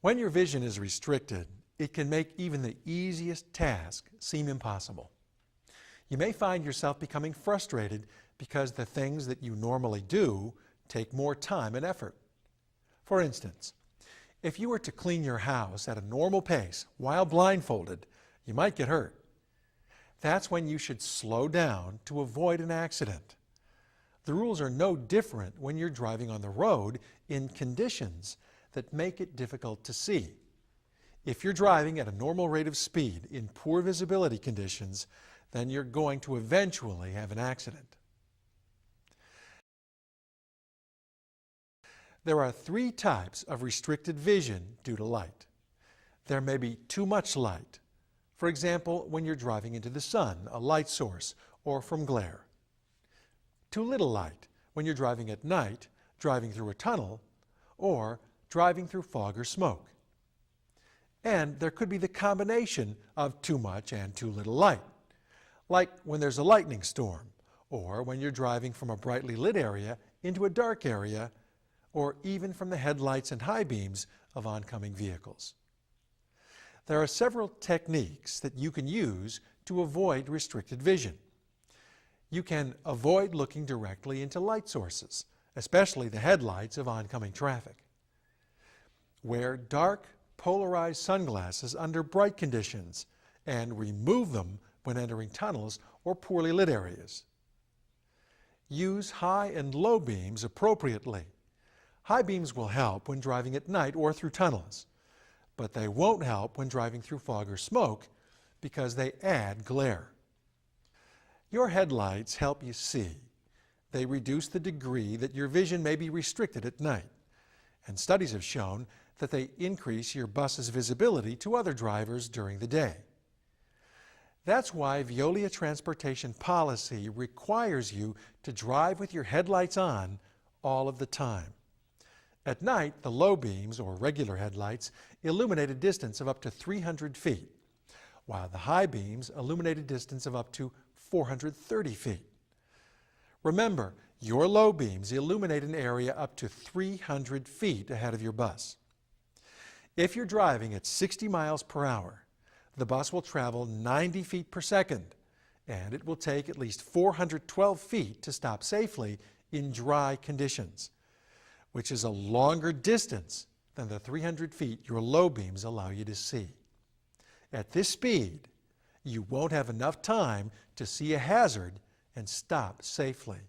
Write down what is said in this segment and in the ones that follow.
When your vision is restricted, it can make even the easiest task seem impossible. You may find yourself becoming frustrated because the things that you normally do take more time and effort. For instance, if you were to clean your house at a normal pace while blindfolded, you might get hurt. That's when you should slow down to avoid an accident. The rules are no different when you're driving on the road in conditions that make it difficult to see. If you're driving at a normal rate of speed in poor visibility conditions, then you're going to eventually have an accident. There are three types of restricted vision due to light. There may be too much light. For example, when you're driving into the sun, a light source, or from glare. Too little light when you're driving at night, driving through a tunnel, or driving through fog or smoke. And there could be the combination of too much and too little light, like when there's a lightning storm, or when you're driving from a brightly lit area into a dark area, or even from the headlights and high beams of oncoming vehicles. There are several techniques that you can use to avoid restricted vision. You can avoid looking directly into light sources, especially the headlights of oncoming traffic. Wear dark, polarized sunglasses under bright conditions and remove them when entering tunnels or poorly lit areas. Use high and low beams appropriately. High beams will help when driving at night or through tunnels, but they won't help when driving through fog or smoke because they add glare. Your headlights help you see. They reduce the degree that your vision may be restricted at night, and studies have shown that they increase your bus's visibility to other drivers during the day. That's why Veolia transportation policy requires you to drive with your headlights on all of the time. At night, the low beams, or regular headlights, illuminate a distance of up to 300 feet, while the high beams illuminate a distance of up to 430 feet. Remember, your low beams illuminate an area up to 300 feet ahead of your bus. If you're driving at 60 miles per hour, the bus will travel 90 feet per second, and it will take at least 412 feet to stop safely in dry conditions, which is a longer distance than the 300 feet your low beams allow you to see. At this speed, you won't have enough time to see a hazard and stop safely.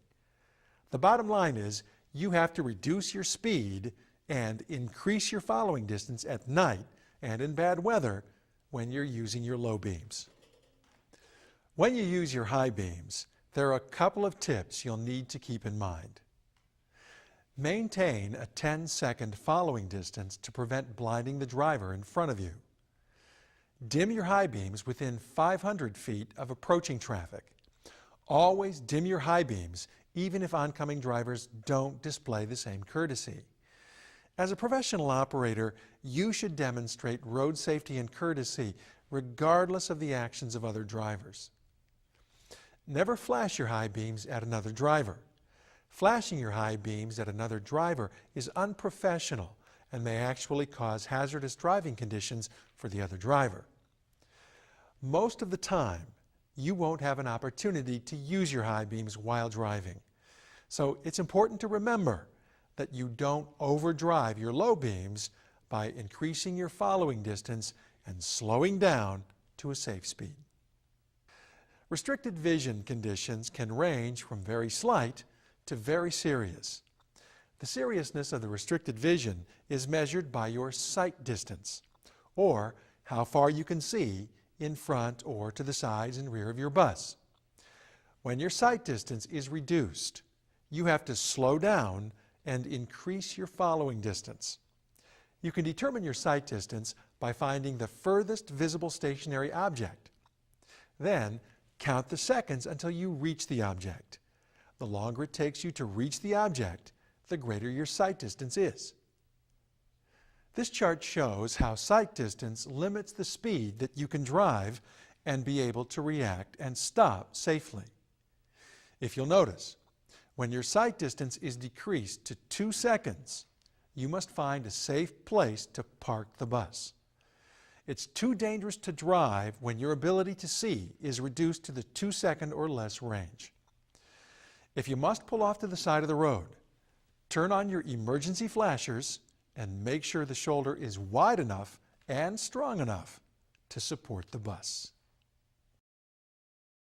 The bottom line is you have to reduce your speed and increase your following distance at night and in bad weather when you're using your low beams. When you use your high beams, there are a couple of tips you'll need to keep in mind. Maintain a 10-second following distance to prevent blinding the driver in front of you. Dim your high beams within 500 feet of approaching traffic. Always dim your high beams, even if oncoming drivers don't display the same courtesy. As a professional operator, you should demonstrate road safety and courtesy regardless of the actions of other drivers. Never flash your high beams at another driver. Flashing your high beams at another driver is unprofessional and may actually cause hazardous driving conditions for the other driver. Most of the time, you won't have an opportunity to use your high beams while driving. So it's important to remember that you don't overdrive your low beams by increasing your following distance and slowing down to a safe speed. Restricted vision conditions can range from very slight to very serious. The seriousness of the restricted vision is measured by your sight distance, or how far you can see in front or to the sides and rear of your bus. When your sight distance is reduced, you have to slow down and increase your following distance. You can determine your sight distance by finding the furthest visible stationary object. Then, count the seconds until you reach the object. The longer it takes you to reach the object, the greater your sight distance is. This chart shows how sight distance limits the speed that you can drive and be able to react and stop safely. If you'll notice, when your sight distance is decreased to 2 seconds, you must find a safe place to park the bus. It's too dangerous to drive when your ability to see is reduced to the 2-second or less range. If you must pull off to the side of the road, turn on your emergency flashers and make sure the shoulder is wide enough and strong enough to support the bus.